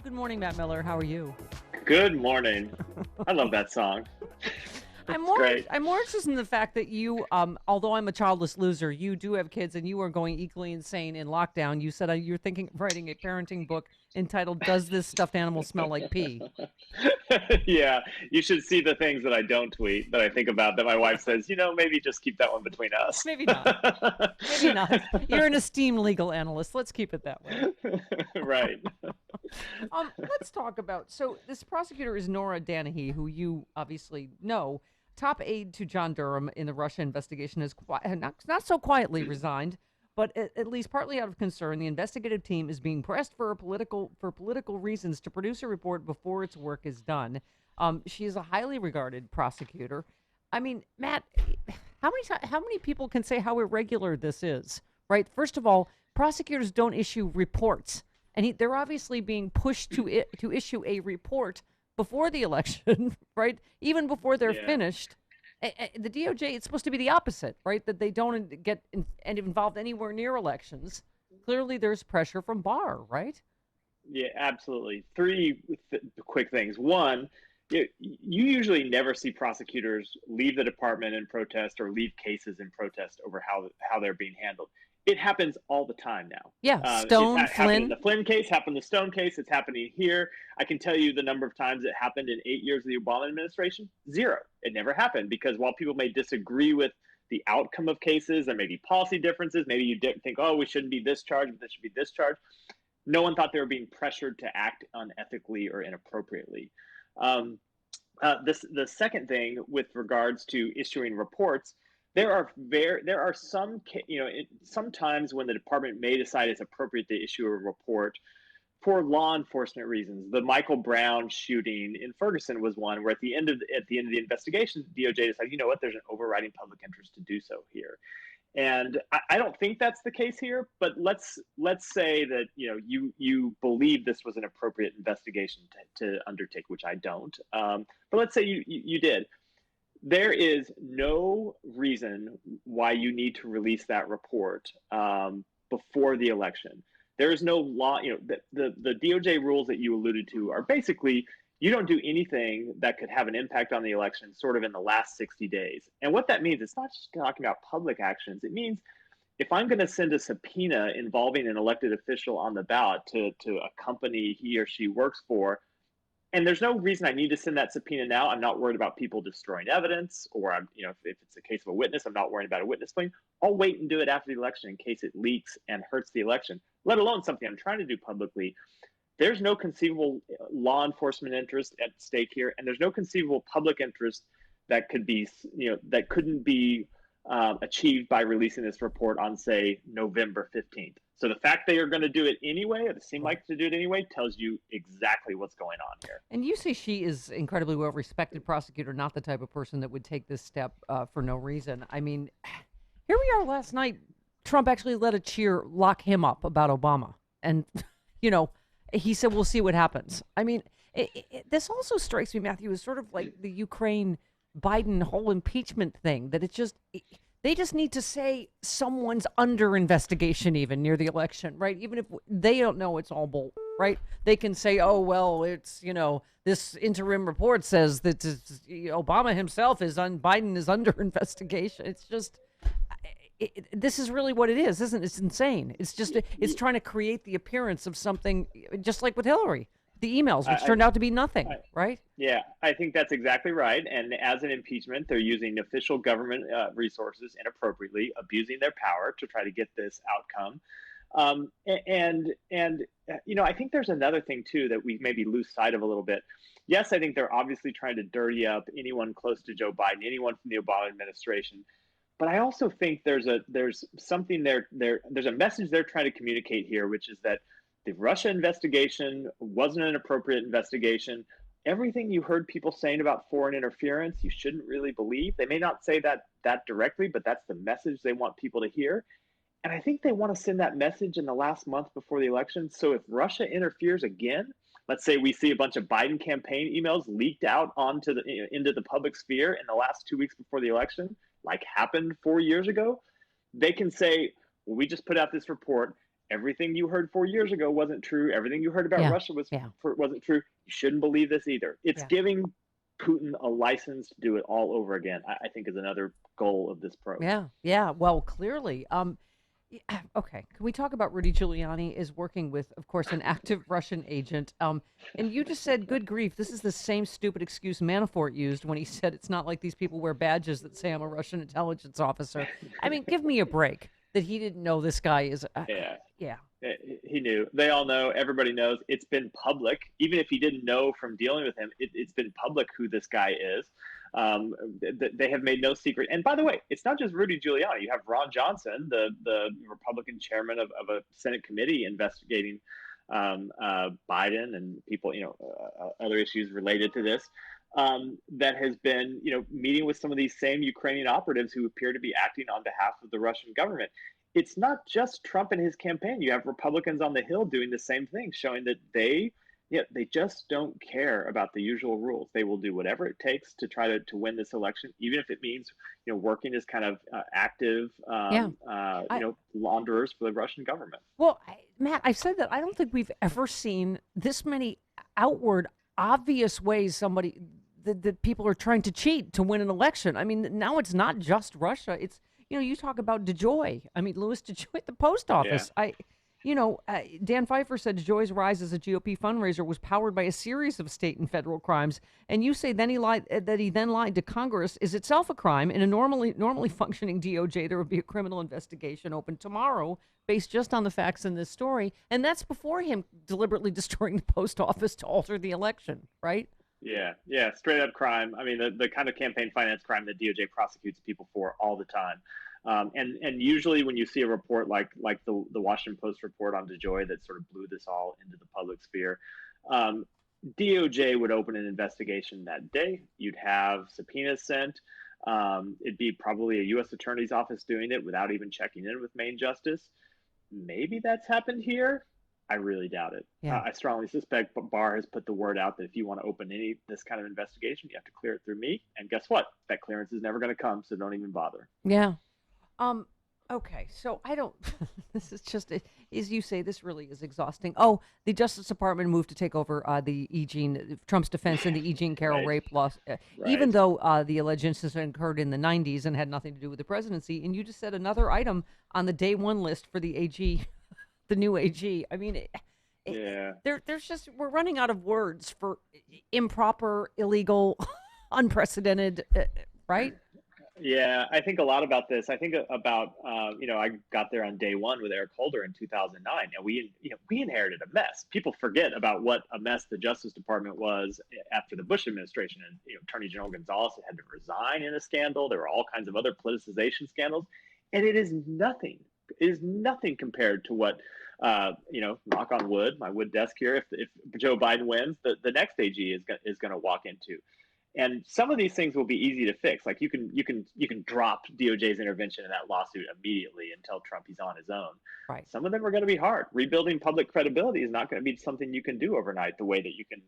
Good morning, Matt Miller. How are you? Good morning. I love that song. I'm It's more great. I'm more interested in the fact that you, although I'm a childless loser, you do have kids and you are going equally insane in lockdown. You said you're thinking of writing a parenting book entitled "Does This Stuffed Animal Smell Like Pee?" Yeah, you should see the things that I don't tweet that I think about that my wife says, maybe just keep that one between us. Maybe not. Maybe not. You're an esteemed legal analyst. Let's keep it that way. Right. Let's talk about. So this prosecutor is Nora Danahee, who you obviously know, top aide to John Durham in the Russia investigation, has not so quietly resigned, but at least partly out of concern. The investigative team is being pressed for political reasons to produce a report before its work is done. She is a highly regarded prosecutor. I mean, Matt, how many people can say how irregular this is? Right. First of all, prosecutors don't issue reports, and they're obviously being pushed to issue a report before the election, right? Even before they're Yeah. finished. The DOJ, it's supposed to be the opposite, right? That they don't get involved anywhere near elections. Clearly, there's pressure from Barr, right? Yeah, absolutely. Three quick things. One, you usually never see prosecutors leave the department in protest or leave cases in protest over how they're being handled. It happens all the time now. Yeah, It's Stone, happened in Flynn. the Flynn case, happened in the Stone case. It's happening here. I can tell you the number of times it happened in 8 years of the Obama administration. Zero. It never happened because while people may disagree with the outcome of cases, there may be policy differences. Maybe you think, oh, we shouldn't be this charge, but this should be this charge. No one thought they were being pressured to act unethically or inappropriately. The second thing with regards to issuing reports, there are some sometimes when the department may decide it's appropriate to issue a report for law enforcement reasons. The Michael Brown shooting in Ferguson was one where at the end of the investigation, DOJ decided, you know what, there's an overriding public interest to do so here. And I don't think that's the case here, but let's say that you believe this was an appropriate investigation to undertake, which I don't. But let's say you did. There is no reason why you need to release that report before the election. There is no law. The DOJ rules that you alluded to are basically you don't do anything that could have an impact on the election sort of in the last 60 days. And what that means, it's not just talking about public actions. It means if I'm going to send a subpoena involving an elected official on the ballot to a company he or she works for, and there's no reason I need to send that subpoena now. I'm not worried about people destroying evidence, or if it's a case of a witness, I'm not worried about a witness claim. I'll wait and do it after the election in case it leaks and hurts the election, let alone something I'm trying to do publicly. There's no conceivable law enforcement interest at stake here, and there's no conceivable public interest that could be, that couldn't be achieved by releasing this report on, say, November 15th. So the fact they are going to do it anyway, or they seem like to do it anyway, tells you exactly what's going on here. And you say she is incredibly well-respected prosecutor, not the type of person that would take this step for no reason. I mean, here we are last night. Trump actually let a cheer lock him up about Obama. And, he said, we'll see what happens. I mean, this also strikes me, Matthew, as sort of like the Ukraine-Biden whole impeachment thing, that they just need to say someone's under investigation even near the election, right? Even if they don't know it's all bull, right? They can say, oh, well, it's, this interim report says that Obama himself Biden is under investigation. It's just... this is really what it is, isn't it? It's insane. It's just, it's trying to create the appearance of something, just like with Hillary, the emails, which turned out to be nothing, right? Yeah, I think that's exactly right. And as an impeachment, they're using official government resources inappropriately, abusing their power to try to get this outcome. I think there's another thing too that we maybe lose sight of a little bit. Yes, I think they're obviously trying to dirty up anyone close to Joe Biden, anyone from the Obama administration. But I also think there's something there's a message they're trying to communicate here, which is that the Russia investigation wasn't an appropriate investigation. Everything you heard people saying about foreign interference, you shouldn't really believe. They may not say that directly, but that's the message they want people to hear. And I think they want to send that message in the last month before the election. So if Russia interferes again, let's say we see a bunch of Biden campaign emails leaked out into the public sphere in the last 2 weeks before the election, like happened 4 years ago, they can say, well, we just put out this report everything you heard 4 years ago wasn't true. Everything you heard about Yeah. Russia Yeah. wasn't true. You shouldn't believe this either. It's Yeah. giving Putin a license to do it all over again, I think is another goal of this probe. Yeah. Yeah. Well, clearly. Okay. Can we talk about Rudy Giuliani is working with, of course, an active Russian agent? And you just said, good grief, this is the same stupid excuse Manafort used when he said it's not like these people wear badges that say I'm a Russian intelligence officer. I mean, give me a break that he didn't know this guy is. Yeah. Yeah. He knew. They all know. Everybody knows. It's been public. Even if he didn't know from dealing with him, it's been public who this guy is. They have made no secret. And by the way, it's not just Rudy Giuliani. You have Ron Johnson, the Republican chairman of a Senate committee investigating Biden and people, other issues related to this. That has been, meeting with some of these same Ukrainian operatives who appear to be acting on behalf of the Russian government. It's not just Trump and his campaign. You have Republicans on the Hill doing the same thing, showing that they just don't care about the usual rules. They will do whatever it takes to try to win this election, even if it means, working as kind of active, launderers for the Russian government. Well, Matt, I've said that I don't think we've ever seen this many outward, obvious ways that people are trying to cheat to win an election. I mean, now it's not just Russia. It's, you talk about DeJoy. I mean, Louis DeJoy at the post office. Yeah. Dan Pfeiffer said DeJoy's rise as a GOP fundraiser was powered by a series of state and federal crimes. And you say then he lied to Congress is itself a crime. In a normally functioning DOJ, there would be a criminal investigation open tomorrow based just on the facts in this story. And that's before him deliberately destroying the post office to alter the election, right? Yeah, straight up crime. I mean, the kind of campaign finance crime that DOJ prosecutes people for all the time. And usually when you see a report like the Washington Post report on DeJoy that sort of blew this all into the public sphere, DOJ would open an investigation that day. You'd have subpoenas sent. It'd be probably a U.S. Attorney's Office doing it without even checking in with Main Justice. Maybe that's happened here. I really doubt it. Yeah. I strongly suspect Barr has put the word out that if you want to open this kind of investigation, you have to clear it through me. And guess what? That clearance is never going to come, so don't even bother. Yeah. Okay, so I don't, this is just, as you say, this really is exhausting. Oh, the Justice Department moved to take over Trump's defense in the E. Jean Carroll rape law, even though the alleged incident occurred in the 90s and had nothing to do with the presidency. And you just said another item on the day one list for the AG, the new AG. I mean, there's just, we're running out of words for improper, illegal, unprecedented, right? Yeah, I think a lot about this. I think about, I got there on day one with Eric Holder in 2009, and we inherited a mess. People forget about what a mess the Justice Department was after the Bush administration. And Attorney General Gonzalez had to resign in a scandal. There were all kinds of other politicization scandals, and it is nothing. It is nothing compared to what, knock on wood, my wood desk here. If Joe Biden wins, the next AG is going to walk into. And some of these things will be easy to fix. Like you can drop DOJ's intervention in that lawsuit immediately and tell Trump he's on his own. Right. Some of them are going to be hard. Rebuilding public credibility is not going to be something you can do overnight. The way that you can,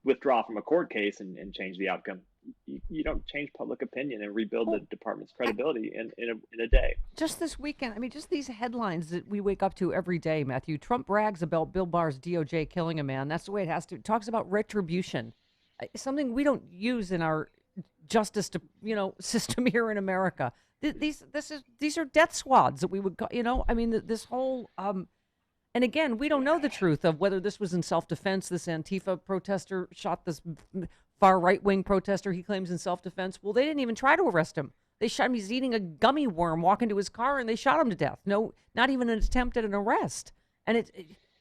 withdraw from a court case and change the outcome. You don't change public opinion and rebuild the department's credibility in a day. Just this weekend, I mean, just these headlines that we wake up to every day, Matthew. Trump brags about Bill Barr's DOJ killing a man. That's the way it has to. Talks about retribution. Something we don't use in our justice, system here in America. These are death squads that we would, I mean, this whole, and again, we don't know the truth of whether this was in self-defense. This Antifa protester shot this far right-wing protester. He claims in self-defense. Well, they didn't even try to arrest him. They shot him. He's eating a gummy worm, walking to his car, and they shot him to death. No, not even an attempt at an arrest. And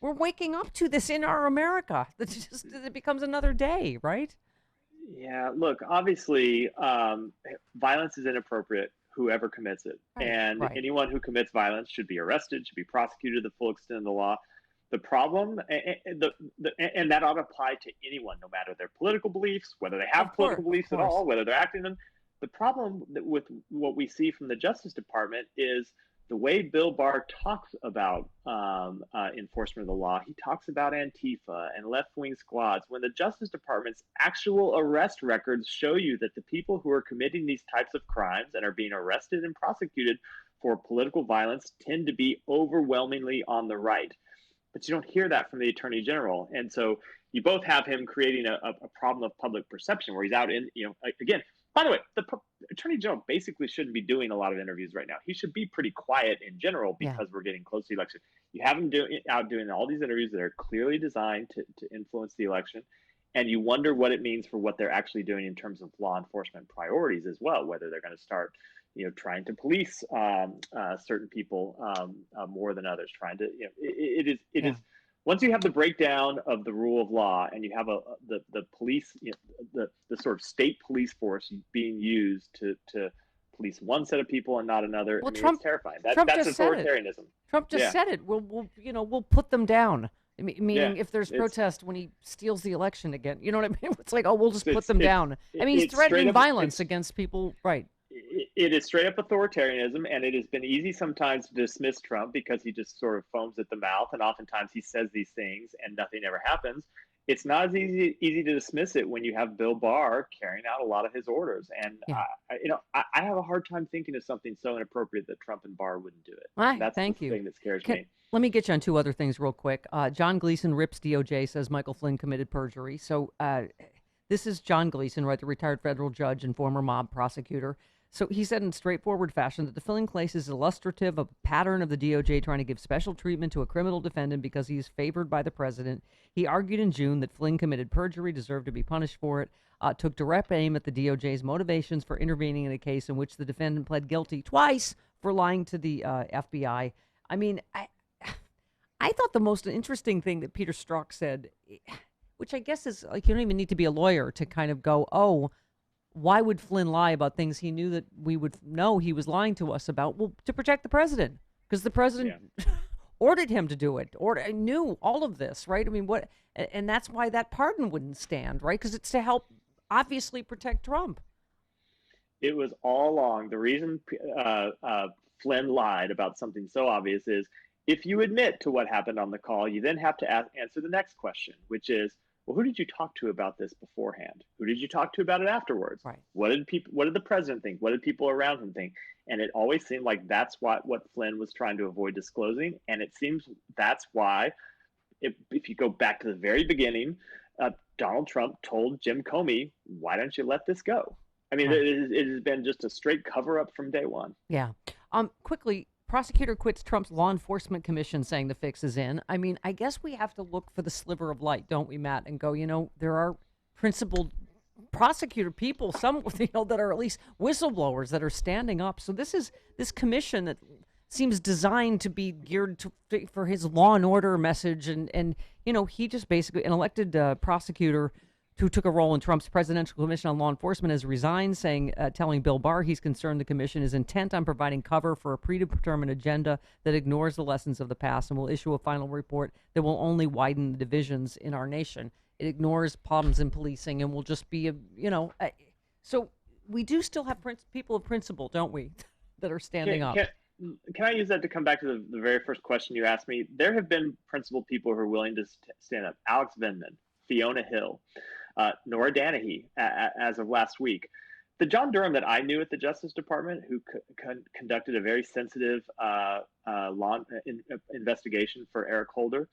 we're waking up to this in our America. It becomes another day, right? Yeah, look, obviously, violence is inappropriate, whoever commits it. And anyone who commits violence should be arrested, should be prosecuted to the full extent of the law. The problem, and that ought to apply to anyone, no matter their political beliefs, whether they have political beliefs at all, whether they're acting them. The problem with what we see from the Justice Department is the way Bill Barr talks about enforcement of the law, he talks about Antifa and left-wing squads, when the Justice Department's actual arrest records show you that the people who are committing these types of crimes and are being arrested and prosecuted for political violence tend to be overwhelmingly on the right. But you don't hear that from the Attorney General. And so you both have him creating a problem of public perception where he's out in, again, by the way, the Attorney General basically shouldn't be doing a lot of interviews right now. He should be pretty quiet in general because we're getting close to the election. You have him out doing all these interviews that are clearly designed to influence the election. And you wonder what it means for what they're actually doing in terms of law enforcement priorities as well, whether they're going to start trying to police certain people more than others, trying to, it is once you have the breakdown of the rule of law and you have the police, the sort of state police force being used to police one set of people and not another. Well, Trump, it's terrifying. That's authoritarianism. Trump just said it. We'll put them down. Meaning, if there's protest when he steals the election again, you know what I mean? It's like, we'll just put them down. I mean, he's threatening violence against people, right? It is straight up authoritarianism, and it has been easy sometimes to dismiss Trump because he just sort of foams at the mouth, and oftentimes he says these things and nothing ever happens. It's not as easy to dismiss it when you have Bill Barr carrying out a lot of his orders, and I have a hard time thinking of something so inappropriate that Trump and Barr wouldn't do it. That's the thing that scares me. Let me get you on two other things real quick. John Gleason rips DOJ, says Michael Flynn committed perjury. So this is John Gleason, right, the retired federal judge and former mob prosecutor. So he said in straightforward fashion that the Flynn case is illustrative of a pattern of the DOJ trying to give special treatment to a criminal defendant because he is favored by the president. He argued in June that Flynn committed perjury, deserved to be punished for it, took direct aim at the DOJ's motivations for intervening in a case in which the defendant pled guilty twice for lying to the FBI. I mean, I thought the most interesting thing that Peter Strzok said, which I guess is like, you don't even need to be a lawyer to kind of go, why would Flynn lie about things he knew that we would know he was lying to us about? Well, to protect the president, because the president ordered him to do it, or knew all of this, right? I mean, and that's why that pardon wouldn't stand, right? Because it's to help, obviously, protect Trump. It was all along. The reason Flynn lied about something so obvious is if you admit to what happened on the call, you then have to answer the next question, which is, well, who did you talk to about this beforehand? Who did you talk to about it afterwards? Right. What did the president think? What did people around him think? And it always seemed like that's what Flynn was trying to avoid disclosing. And it seems that's why, if you go back to the very beginning, Donald Trump told Jim Comey, why don't you let this go? I mean, it has been just a straight cover up from day one. Yeah. Quickly, prosecutor quits Trump's law enforcement commission, saying the fix is in. I mean, I guess we have to look for the sliver of light, don't we, Matt? And go, there are principled prosecutor people, some that are at least whistleblowers that are standing up. So this commission that seems designed to be geared for his law and order message, and he just basically, an elected prosecutor who took a role in Trump's presidential commission on law enforcement has resigned, telling Bill Barr he's concerned the commission is intent on providing cover for a predetermined agenda that ignores the lessons of the past and will issue a final report that will only widen the divisions in our nation. It ignores problems in policing and will just be so we do still have people of principle, don't we, that are standing up. Can I use that to come back to the very first question you asked me? There have been principled people who are willing to stand up. Alex Vindman, Fiona Hill, Nora Danahee, as of last week. The John Durham that I knew at the Justice Department, who conducted a very sensitive law investigation for Eric Holder,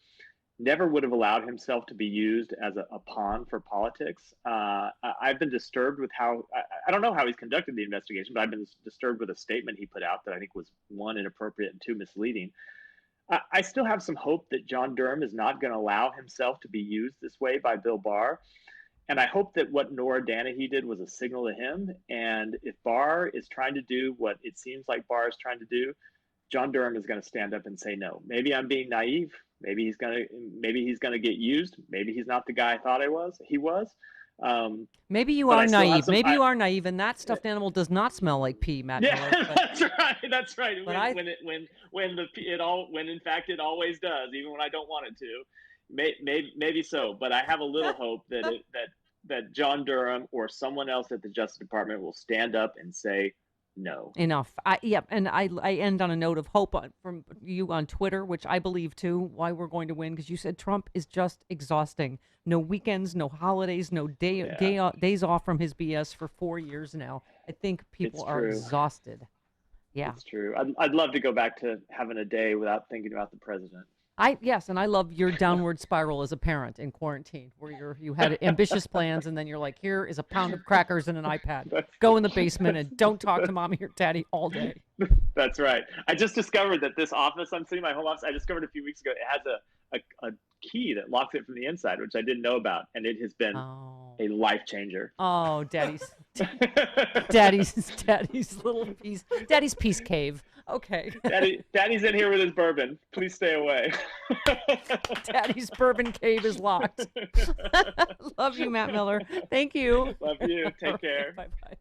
never would have allowed himself to be used as a pawn for politics. I've been disturbed with how, I don't know how he's conducted the investigation, but I've been disturbed with a statement he put out that I think was, one, inappropriate and two, misleading. I still have some hope that John Durham is not going to allow himself to be used this way by Bill Barr. And I hope that what Nora Danahee did was a signal to him. And if Barr is trying to do what it seems like Barr is trying to do, John Durham is going to stand up and say, no, maybe I'm being naive. Maybe he's going to get used. Maybe he's not the guy I thought he was. Maybe you are naive. Maybe you are naive, and that stuffed animal does not smell like pee, Matt. Yeah, Miller, that's right. But when in fact it always does, even when I don't want it to. Maybe so, but I have a little hope that John Durham or someone else at the Justice Department will stand up and say, No. Enough. And I end on a note of hope from you on Twitter, which I believe too, why we're going to win, because you said Trump is just exhausting. No weekends, no holidays, no Yeah, days off from his BS for 4 years now. I think people it's are true. exhausted. Yeah. It's true. I'd love to go back to having a day without thinking about the president. Yes, and I love your downward spiral as a parent in quarantine, where you had ambitious plans, and then you're like, here is a pound of crackers and an iPad. Go in the basement and don't talk to mommy or daddy all day. That's right. I just discovered that this office I'm sitting in, my home office, I discovered a few weeks ago, it has a key that locks it from the inside, which I didn't know about, and it has been Oh. a life changer. Oh, daddy's little piece, daddy's peace cave. Okay. Daddy's in here with his bourbon. Please stay away. Daddy's bourbon cave is locked. Love you, Matt Miller. Thank you. Love you. Take care. Bye bye.